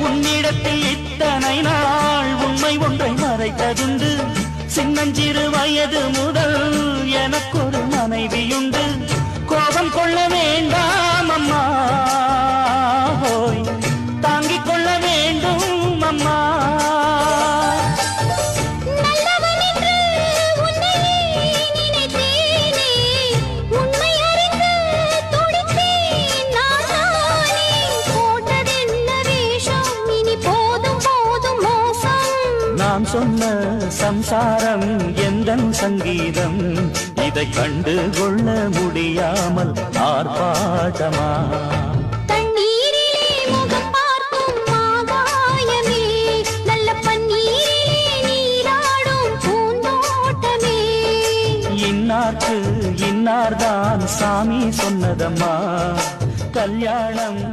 உன்னிடத்தில் இத்தனை நாள் உண்மை ஒன்றை மறைத்ததுண்டு. சின்னஞ்சிறு வயது முதல் எனக்கொரு மனைவியுண்டு. கோபம் கொள்ள வேண்டாம் அம்மா, தாங்கிக் கொள்ள வேண்டும் அம்மா. நான் சொன்ன சம்சாரம் எந்தன் சங்கீதம், இதை கண்டு கொள்ள முடியாமல் ஆர்ப்பாட்டமா? தண்ணீரிலே முகம் பார்க்கும் ஆகாயமே, நல்ல பன்னீரிலே நீராடும் பூந்தோட்டமே. இன்னார்க்கு இன்னார்தான் சாமி சொன்னதம்மா, கல்யாணம்